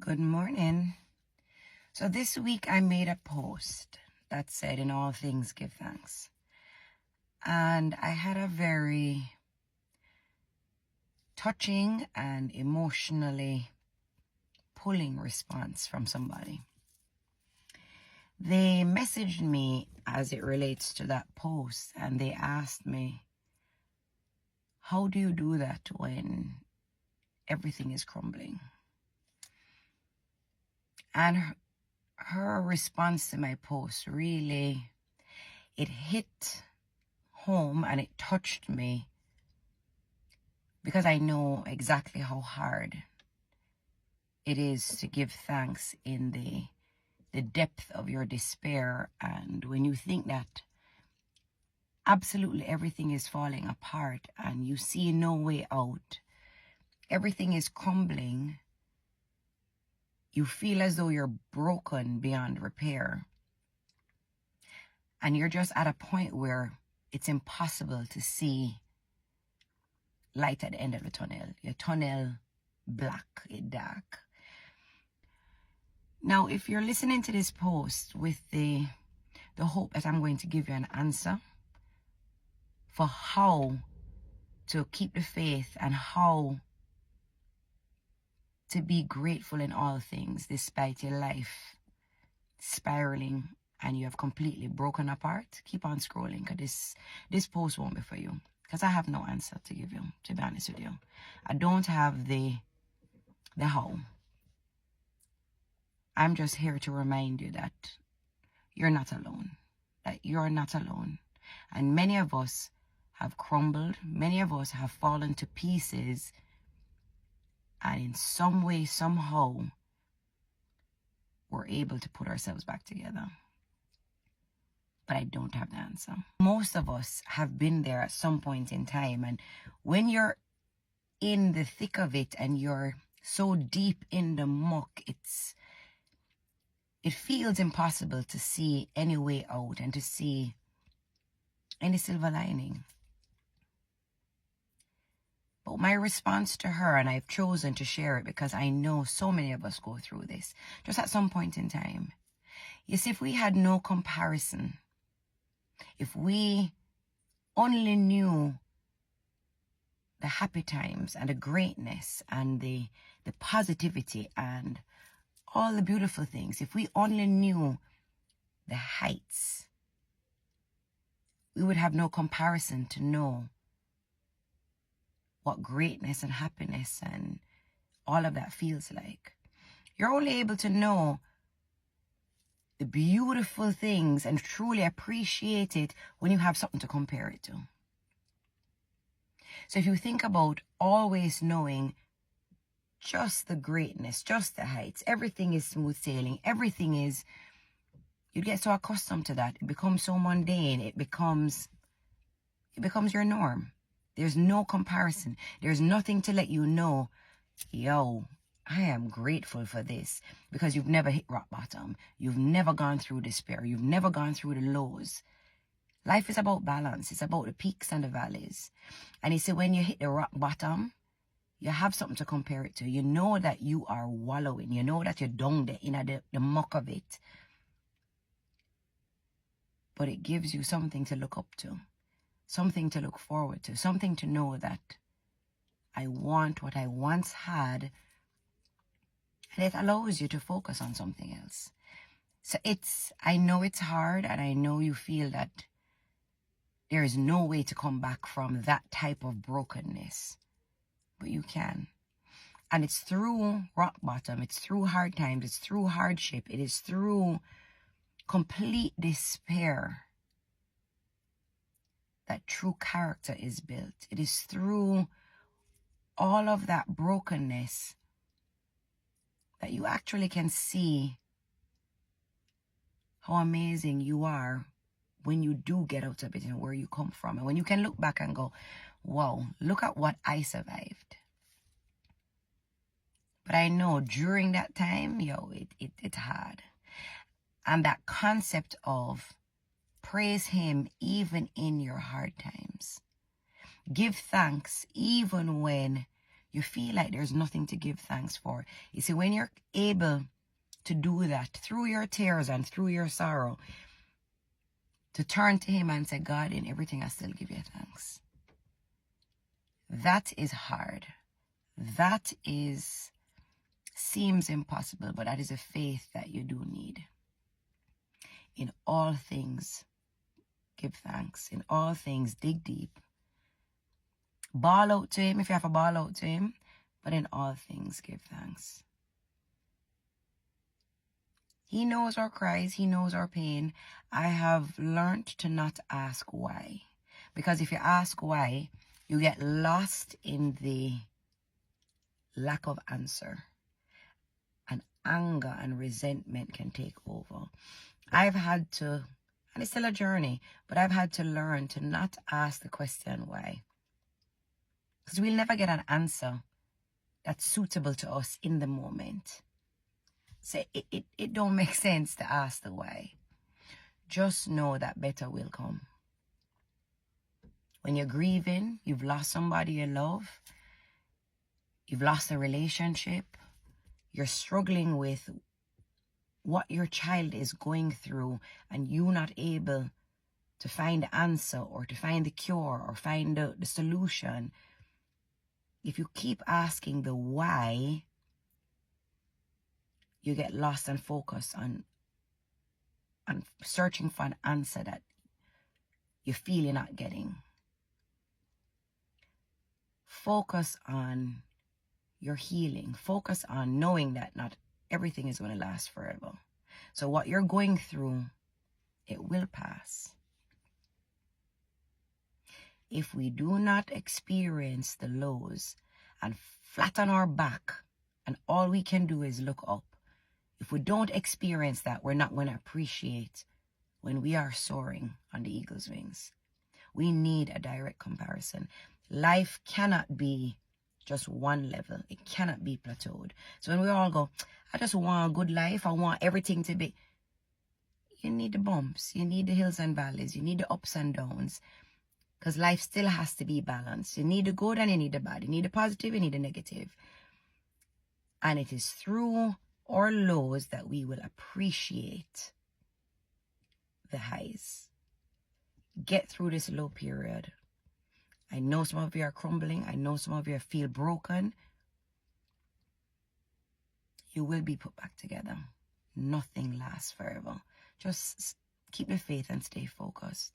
Good morning. So this week I made a post that said, "In all things give thanks." And I had a very touching and emotionally pulling response from somebody. They messaged me as it relates to that post, and they asked me, "How do you do that when everything is crumbling?" And her response to my post really, it hit home and it touched me, because I know exactly how hard it is to give thanks in the depth of your despair, and when you think that absolutely everything is falling apart and you see no way out, everything is crumbling, you feel as though you're broken beyond repair, and you're just at a point where it's impossible to see light at the end of the tunnel. Your tunnel black, it dark. Now, if you're listening to this post with the hope that I'm going to give you an answer for how to keep the faith and how to be grateful in all things despite your life spiraling and you have completely broken apart, keep on scrolling, because this post won't be for you, because I have no answer to give you, to be honest with you. I don't have the how. I'm just here to remind you that you're not alone, and many of us have crumbled, many of us have fallen to pieces, and in some way, somehow, we're able to put ourselves back together. But I don't have the answer. Most of us have been there at some point in time, and when you're in the thick of it and you're so deep in the muck, it feels impossible to see any way out and to see any silver lining. But my response to her, and I've chosen to share it because I know so many of us go through this, just at some point in time. Yes, if we had no comparison, if we only knew the happy times and the greatness and the positivity and all the beautiful things, if we only knew the heights, we would have no comparison to know what greatness and happiness and all of that feels like. You're only able to know the beautiful things and truly appreciate it when you have something to compare it to. So if you think about always knowing just the greatness, just the heights, everything is smooth sailing, everything is, you get so accustomed to that, it becomes so mundane, it becomes your norm. There's no comparison. There's nothing to let you know, yo, I am grateful for this, because you've never hit rock bottom. You've never gone through despair. You've never gone through the lows. Life is about balance. It's about the peaks and the valleys. And you see, when you hit the rock bottom, you have something to compare it to. You know that you are wallowing. You know that you're down there in the muck of it. But it gives you something to look up to, something to look forward to, something to know that I want what I once had, and it allows you to focus on something else. So I know it's hard, and I know you feel that there is no way to come back from that type of brokenness, but you can. And it's through rock bottom, it's through hard times, it's through hardship, it is through complete despair that true character is built. It is through all of that brokenness that you actually can see how amazing you are when you do get out of it and where you come from. And when you can look back and go, wow, look at what I survived. But I know during that time, it's hard. And that concept of praise him even in your hard times. Give thanks even when You feel like there's nothing to give thanks for. You see, when you're able to do that through your tears and through your sorrow, to turn to him and say, God, in everything I still give you thanks. That is hard. That seems impossible, but that is a faith that you do need. In all things, give thanks. In all things, dig deep. Bawl out to him if you have to bawl out to him, but in all things, give thanks. He knows our cries. He knows our pain. I have learned to not ask why. Because if you ask why, you get lost in the lack of answer. And anger and resentment can take over. I've had to, and it's still a journey, but I've had to learn to not ask the question why. Because we'll never get an answer that's suitable to us in the moment. So it don't make sense to ask the why. Just know that better will come. When you're grieving, you've lost somebody you love, you've lost a relationship, you're struggling with what your child is going through, and you're not able to find the answer or to find the cure or find the solution. If you keep asking the why, you get lost and focus on searching for an answer that you feel you're not getting. Focus on your healing. Focus on knowing that not everything is going to last forever. So what you're going through, it will pass. If we do not experience the lows and flatten our back and all we can do is look up, if we don't experience that, we're not going to appreciate when we are soaring on the eagle's wings. We need a direct comparison. Life cannot be just one level. It cannot be plateaued. So when we all go, I just want a good life, I want everything to be, you need the bumps, you need the hills and valleys, you need the ups and downs, because life still has to be balanced. You need the good and you need the bad. You need the positive, you need the negative. And it is through our lows that we will appreciate the highs. Get through this low period. I know some of you are crumbling. I know some of you feel broken. You will be put back together. Nothing lasts forever. Just keep the faith and stay focused.